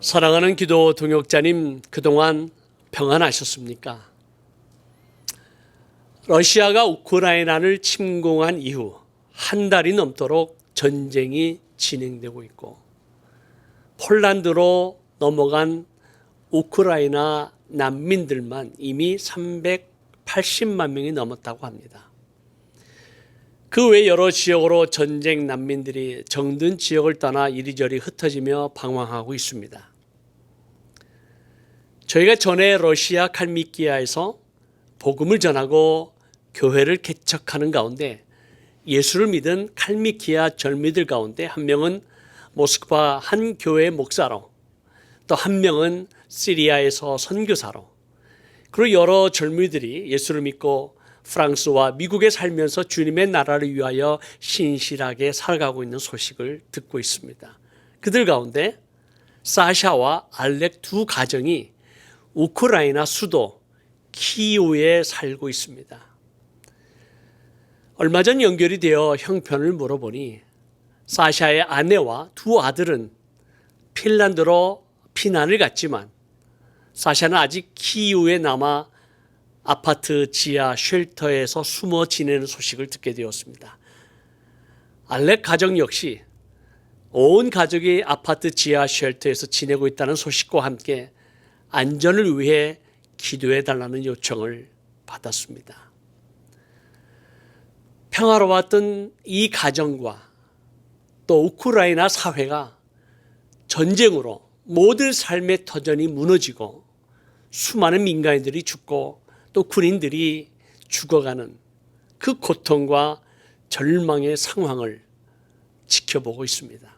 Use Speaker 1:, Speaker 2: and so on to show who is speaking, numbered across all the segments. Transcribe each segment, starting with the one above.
Speaker 1: 사랑하는 기도 동역자님, 그동안 평안하셨습니까? 러시아가 우크라이나를 침공한 이후 한 달이 넘도록 전쟁이 진행되고 있고, 폴란드로 넘어간 우크라이나 난민들만 이미 380만 명이 넘었다고 합니다. 그 외 여러 지역으로 전쟁 난민들이 정든 지역을 떠나 이리저리 흩어지며 방황하고 있습니다. 저희가 전에 러시아 칼미키아에서 복음을 전하고 교회를 개척하는 가운데 예수를 믿은 칼미키아 젊이들 가운데 한 명은 모스크바 한 교회 목사로, 또 한 명은 시리아에서 선교사로, 그리고 여러 젊이들이 예수를 믿고 프랑스와 미국에 살면서 주님의 나라를 위하여 신실하게 살아가고 있는 소식을 듣고 있습니다. 그들 가운데 사샤와 알렉 두 가정이 우크라이나 수도 키이우에 살고 있습니다. 얼마 전 연결이 되어 형편을 물어보니 사샤의 아내와 두 아들은 핀란드로 피난을 갔지만 사샤는 아직 키이우에 남아 아파트 지하 쉘터에서 숨어 지내는 소식을 듣게 되었습니다. 알렉 가정 역시 온 가족이 아파트 지하 쉘터에서 지내고 있다는 소식과 함께 안전을 위해 기도해 달라는 요청을 받았습니다. 평화로웠던 이 가정과 또 우크라이나 사회가 전쟁으로 모든 삶의 터전이 무너지고 수많은 민간인들이 죽고 또 군인들이 죽어가는 그 고통과 절망의 상황을 지켜보고 있습니다.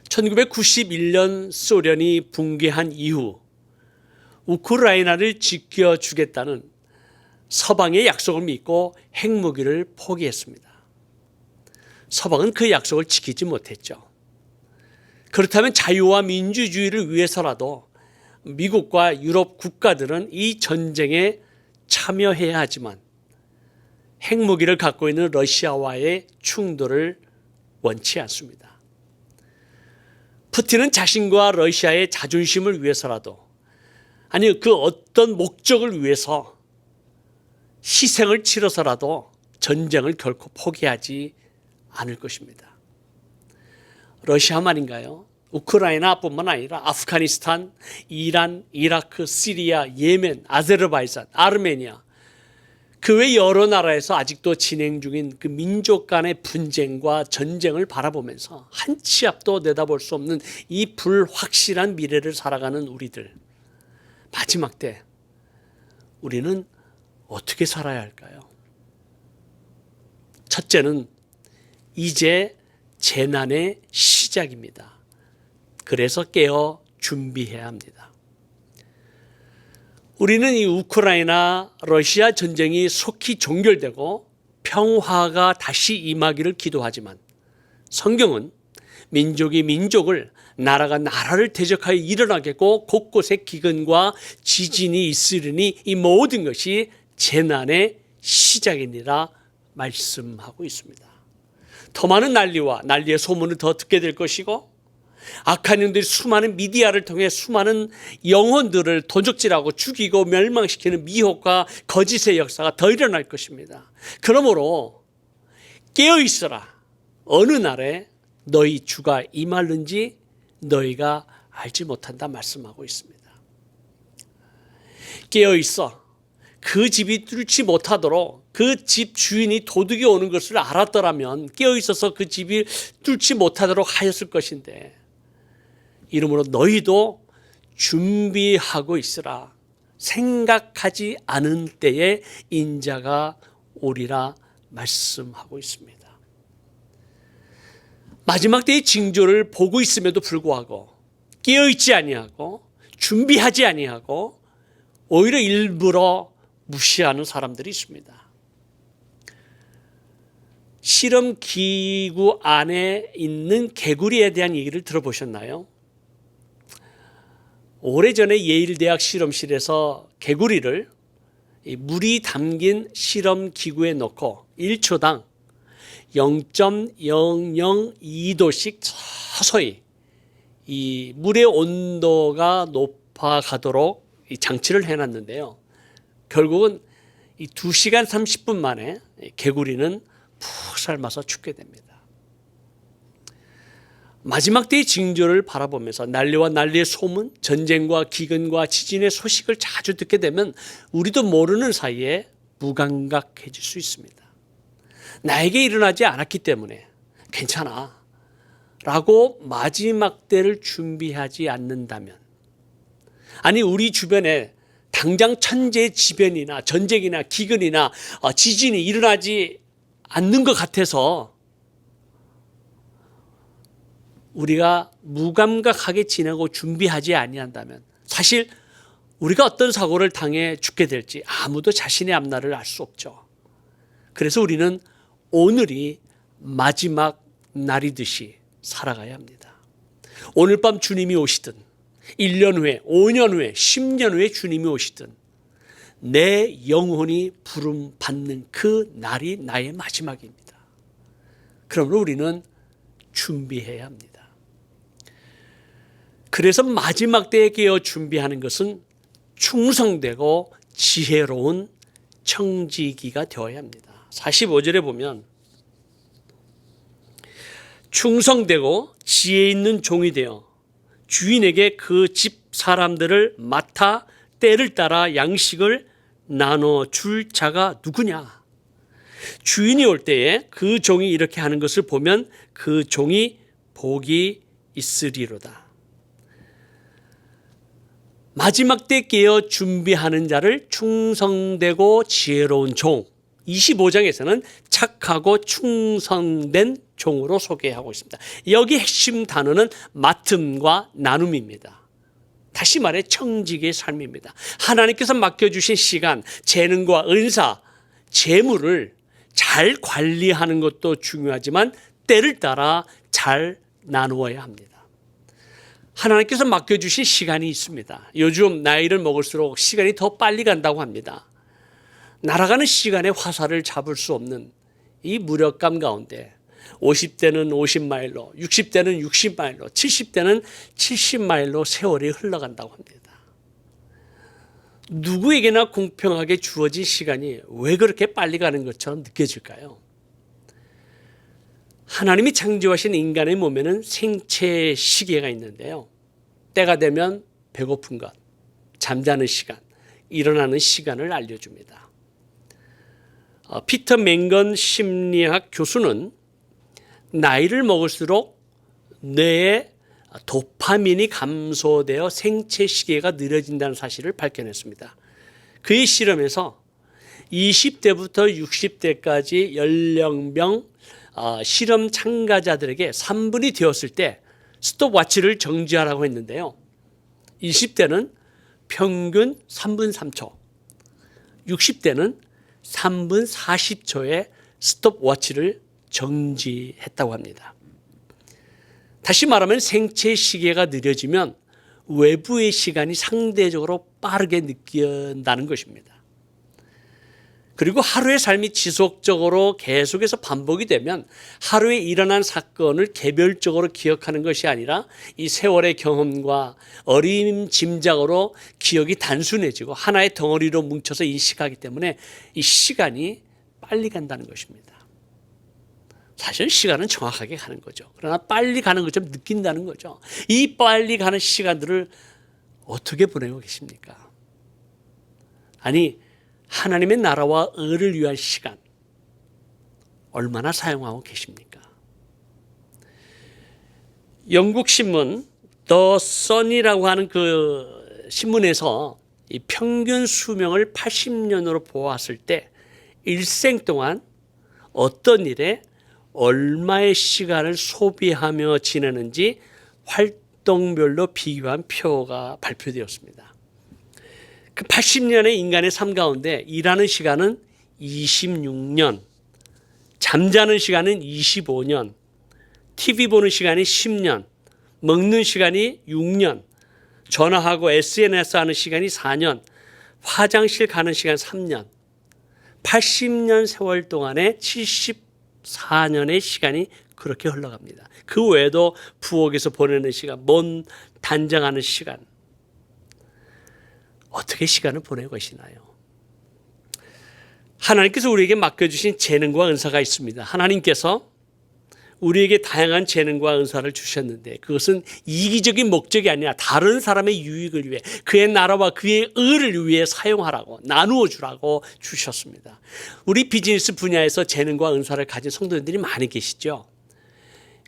Speaker 1: 1991년 소련이 붕괴한 이후 우크라이나를 지켜주겠다는 서방의 약속을 믿고 핵무기를 포기했습니다. 서방은 그 약속을 지키지 못했죠. 그렇다면 자유와 민주주의를 위해서라도 미국과 유럽 국가들은 이 전쟁에 참여해야 하지만 핵무기를 갖고 있는 러시아와의 충돌을 원치 않습니다. 푸틴은 자신과 러시아의 자존심을 위해서라도, 아니 그 어떤 목적을 위해서 희생을 치러서라도 전쟁을 결코 포기하지 않을 것입니다. 러시아만인가요? 우크라이나뿐만 아니라 아프가니스탄, 이란, 이라크, 시리아, 예멘, 아제르바이잔, 아르메니아, 그 외 여러 나라에서 아직도 진행 중인 그 민족 간의 분쟁과 전쟁을 바라보면서 한 치 앞도 내다볼 수 없는 이 불확실한 미래를 살아가는 우리들, 마지막 때 우리는 어떻게 살아야 할까요? 첫째는 이제 재난의 시작입니다. 그래서 깨어 준비해야 합니다. 우리는 이 우크라이나 러시아 전쟁이 속히 종결되고 평화가 다시 임하기를 기도하지만 성경은 민족이 민족을, 나라가 나라를 대적하여 일어나겠고 곳곳에 기근과 지진이 있으리니 이 모든 것이 재난의 시작이니라 말씀하고 있습니다. 더 많은 난리의 소문을 더 듣게 될 것이고, 악한 영들이 수많은 미디어를 통해 수많은 영혼들을 도적질하고 죽이고 멸망시키는 미혹과 거짓의 역사가 더 일어날 것입니다. 그러므로 깨어있어라. 어느 날에 너희 주가 임하는지 너희가 알지 못한다 말씀하고 있습니다. 깨어있어. 그 집이 뚫지 못하도록 그 집 주인이 도둑이 오는 것을 알았더라면 깨어있어서 그 집이 뚫지 못하도록 하였을 것인데, 이러므로 너희도 준비하고 있으라. 생각하지 않은 때에 인자가 오리라 말씀하고 있습니다. 마지막 때의 징조를 보고 있음에도 불구하고 깨어있지 아니하고 준비하지 아니하고 오히려 일부러 무시하는 사람들이 있습니다. 실험기구 안에 있는 개구리에 대한 얘기를 들어보셨나요? 오래전에 예일대학 실험실에서 개구리를 물이 담긴 실험기구에 넣고 1초당 0.002도씩 서서히 이 물의 온도가 높아가도록 이 장치를 해놨는데요. 결국은 이 2시간 30분 만에 개구리는 푹 삶아서 죽게 됩니다. 마지막 때의 징조를 바라보면서 난리와 난리의 소문, 전쟁과 기근과 지진의 소식을 자주 듣게 되면 우리도 모르는 사이에 무감각해질 수 있습니다. 나에게 일어나지 않았기 때문에 괜찮아 라고 마지막 때를 준비하지 않는다면, 아니 우리 주변에 당장 천재지변이나 전쟁이나 기근이나 지진이 일어나지 않는 것 같아서 우리가 무감각하게 지내고 준비하지 아니한다면 사실 우리가 어떤 사고를 당해 죽게 될지 아무도 자신의 앞날을 알 수 없죠. 그래서 우리는 오늘이 마지막 날이듯이 살아가야 합니다. 오늘 밤 주님이 오시든 1년 후에 5년 후에 10년 후에 주님이 오시든 내 영혼이 부름 받는 그 날이 나의 마지막입니다. 그러므로 우리는 준비해야 합니다. 그래서 마지막 때에 깨어 준비하는 것은 충성되고 지혜로운 청지기가 되어야 합니다. 45절에 보면 충성되고 지혜 있는 종이 되어 주인에게 그 집 사람들을 맡아 때를 따라 양식을 나눠줄 자가 누구냐. 주인이 올 때에 그 종이 이렇게 하는 것을 보면 그 종이 복이 있으리로다. 마지막 때 깨어 준비하는 자를 충성되고 지혜로운 종, 25장에서는 착하고 충성된 종으로 소개하고 있습니다. 여기 핵심 단어는 맡음과 나눔입니다. 다시 말해 청지기의 삶입니다. 하나님께서 맡겨주신 시간, 재능과 은사, 재물을 잘 관리하는 것도 중요하지만 때를 따라 잘 나누어야 합니다. 하나님께서 맡겨주신 시간이 있습니다. 요즘 나이를 먹을수록 시간이 더 빨리 간다고 합니다. 날아가는 시간에 화살을 잡을 수 없는 이 무력감 가운데 50대는 50마일로, 60대는 60마일로, 70대는 70마일로 세월이 흘러간다고 합니다. 누구에게나 공평하게 주어진 시간이 왜 그렇게 빨리 가는 것처럼 느껴질까요? 하나님이 창조하신 인간의 몸에는 생체 시계가 있는데요. 때가 되면 배고픈 것, 잠자는 시간, 일어나는 시간을 알려줍니다. 피터 맹건 심리학 교수는 나이를 먹을수록 뇌에 도파민이 감소되어 생체 시계가 느려진다는 사실을 밝혀냈습니다. 그의 실험에서 20대부터 60대까지 연령별 실험 참가자들에게 3분이 되었을 때 스톱워치를 정지하라고 했는데요. 20대는 평균 3분 3초, 60대는 3분 40초의 스톱워치를 정지했다고 합니다. 다시 말하면 생체 시계가 느려지면 외부의 시간이 상대적으로 빠르게 느껴진다는 것입니다. 그리고 하루의 삶이 지속적으로 계속해서 반복이 되면 하루에 일어난 사건을 개별적으로 기억하는 것이 아니라 이 세월의 경험과 어림짐작으로 기억이 단순해지고 하나의 덩어리로 뭉쳐서 인식하기 때문에 이 시간이 빨리 간다는 것입니다. 사실 시간은 정확하게 가는 거죠. 그러나 빨리 가는 것처럼 느낀다는 거죠. 이 빨리 가는 시간들을 어떻게 보내고 계십니까? 아니, 하나님의 나라와 의를 위한 시간 얼마나 사용하고 계십니까? 영국 신문 더 선이라고 하는 그 신문에서 이 평균 수명을 80년으로 보았을 때 일생 동안 어떤 일에 얼마의 시간을 소비하며 지내는지 활동별로 비교한 표가 발표되었습니다. 그 80년의 인간의 삶 가운데 일하는 시간은 26년, 잠자는 시간은 25년, TV 보는 시간이 10년, 먹는 시간이 6년, 전화하고 SNS 하는 시간이 4년, 화장실 가는 시간 3년, 80년 세월 동안에 74년의 시간이 그렇게 흘러갑니다. 그 외에도 부엌에서 보내는 시간, 먼 단장하는 시간, 어떻게 시간을 보내고 계시나요? 하나님께서 우리에게 맡겨주신 재능과 은사가 있습니다. 하나님께서 우리에게 다양한 재능과 은사를 주셨는데 그것은 이기적인 목적이 아니라 다른 사람의 유익을 위해, 그의 나라와 그의 의를 위해 사용하라고, 나누어 주라고 주셨습니다. 우리 비즈니스 분야에서 재능과 은사를 가진 성도들이 많이 계시죠.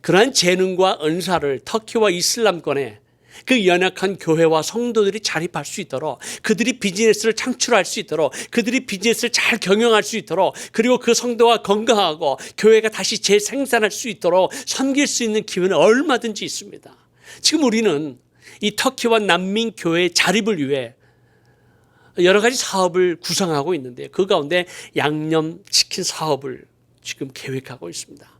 Speaker 1: 그러한 재능과 은사를 터키와 이슬람권에 그 연약한 교회와 성도들이 자립할 수 있도록, 그들이 비즈니스를 창출할 수 있도록, 그들이 비즈니스를 잘 경영할 수 있도록, 그리고 그 성도가 건강하고 교회가 다시 재생산할 수 있도록 섬길 수 있는 기회는 얼마든지 있습니다. 지금 우리는 이 터키와 난민 교회의 자립을 위해 여러 가지 사업을 구상하고 있는데 그 가운데 양념치킨 사업을 지금 계획하고 있습니다.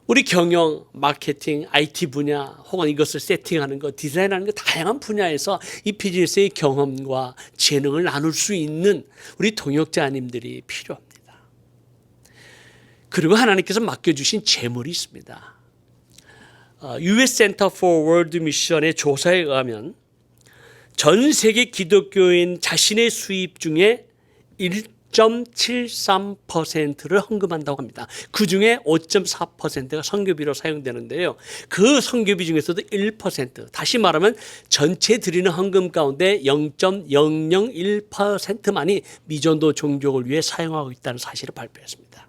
Speaker 1: 우리 경영, 마케팅, IT 분야 혹은 이것을 세팅하는 것, 디자인하는 것, 다양한 분야에서 이 비즈니스의 경험과 재능을 나눌 수 있는 우리 동역자님들이 필요합니다. 그리고 하나님께서 맡겨주신 재물이 있습니다. US Center for World Mission의 조사에 의하면 전 세계 기독교인 자신의 수입 중에 1.73%를 헌금한다고 합니다. 그중에 5.4%가 선교비로 사용되는데요. 그 선교비 중에서도 1%, 다시 말하면 전체 드리는 헌금 가운데 0.001%만이 미전도 종족을 위해 사용하고 있다는 사실을 발표했습니다.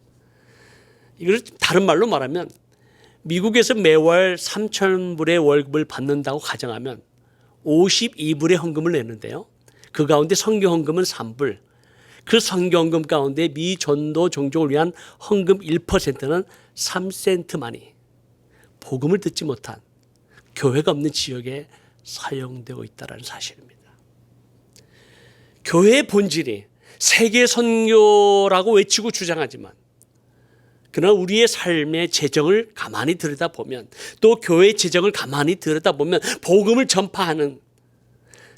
Speaker 1: 이걸 다른 말로 말하면 미국에서 매월 3,000불의 월급을 받는다고 가정하면 52불의 헌금을 내는데요. 그 가운데 선교 헌금은 3불, 그 선교헌금 가운데 미전도 종족을 위한 헌금 1%는 3센트만이 복음을 듣지 못한 교회가 없는 지역에 사용되고 있다는 사실입니다. 교회의 본질이 세계 선교라고 외치고 주장하지만 그러나 우리의 삶의 재정을 가만히 들여다보면, 또 교회의 재정을 가만히 들여다보면 복음을 전파하는,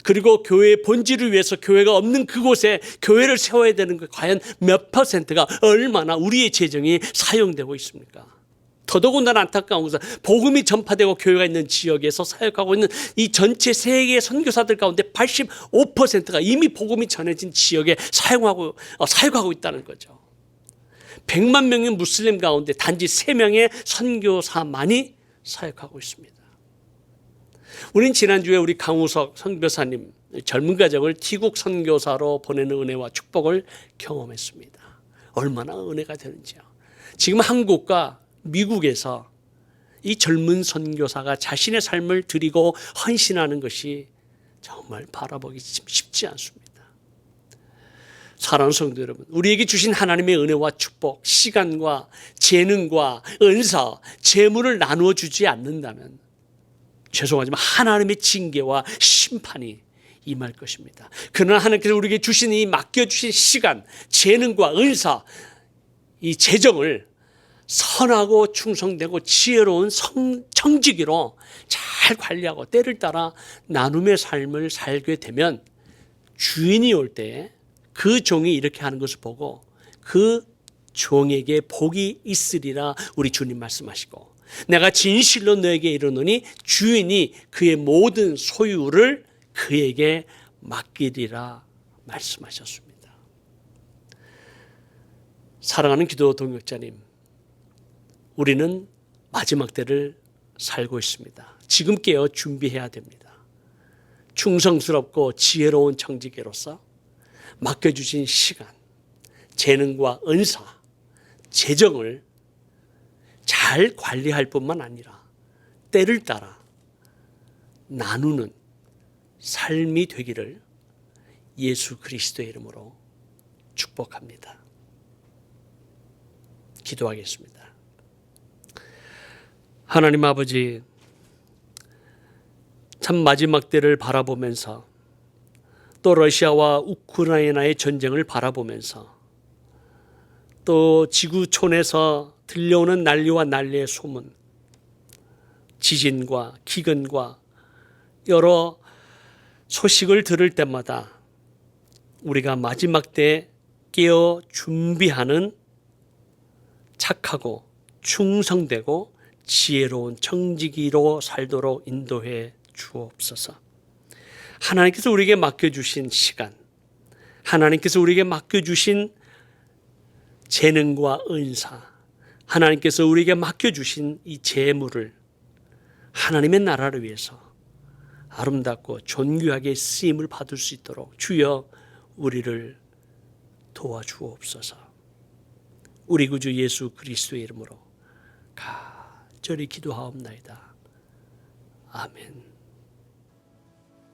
Speaker 1: 그리고 교회의 본질을 위해서 교회가 없는 그곳에 교회를 세워야 되는 것, 과연 몇 퍼센트가, 얼마나 우리의 재정이 사용되고 있습니까? 더더군다나 안타까운 것은 복음이 전파되고 교회가 있는 지역에서 사역하고 있는 이 전체 세계 선교사들 가운데 85%가 이미 복음이 전해진 지역에 사역하고 있다는 거죠. 100만 명의 무슬림 가운데 단지 3명의 선교사만이 사역하고 있습니다. 우린 지난주에 우리 강우석 선교사님 젊은 가정을 티국 선교사로 보내는 은혜와 축복을 경험했습니다. 얼마나 은혜가 되는지요. 지금 한국과 미국에서 이 젊은 선교사가 자신의 삶을 드리고 헌신하는 것이 정말 바라보기 쉽지 않습니다. 사랑하는 성도 여러분, 우리에게 주신 하나님의 은혜와 축복, 시간과 재능과 은사, 재물을 나누어 주지 않는다면 죄송하지만 하나님의 징계와 심판이 임할 것입니다. 그러나 하나님께서 우리에게 주신 이 맡겨주신 시간, 재능과 은사, 이 재정을 선하고 충성되고 지혜로운 청지기로 잘 관리하고 때를 따라 나눔의 삶을 살게 되면 주인이 올 때 그 종이 이렇게 하는 것을 보고 그 종에게 복이 있으리라 우리 주님 말씀하시고, 내가 진실로 너에게 이르노니 주인이 그의 모든 소유를 그에게 맡기리라 말씀하셨습니다. 사랑하는 기도 동역자님, 우리는 마지막 때를 살고 있습니다. 지금 깨어 준비해야 됩니다. 충성스럽고 지혜로운 청지기로서 맡겨주신 시간, 재능과 은사, 재정을 잘 관리할 뿐만 아니라 때를 따라 나누는 삶이 되기를 예수 그리스도의 이름으로 축복합니다. 기도하겠습니다. 하나님 아버지, 참 마지막 때를 바라보면서 또 러시아와 우크라이나의 전쟁을 바라보면서 또 지구촌에서 들려오는 난리와 난리의 소문, 지진과 기근과 여러 소식을 들을 때마다 우리가 마지막 때 깨어 준비하는 착하고 충성되고 지혜로운 청지기로 살도록 인도해 주옵소서. 하나님께서 우리에게 맡겨주신 시간, 하나님께서 우리에게 맡겨주신 재능과 은사, 하나님께서 우리에게 맡겨주신 이 재물을 하나님의 나라를 위해서 아름답고 존귀하게 쓰임을 받을 수 있도록 주여 우리를 도와주옵소서. 우리 구주 예수 그리스도의 이름으로 간절히 기도하옵나이다. 아멘.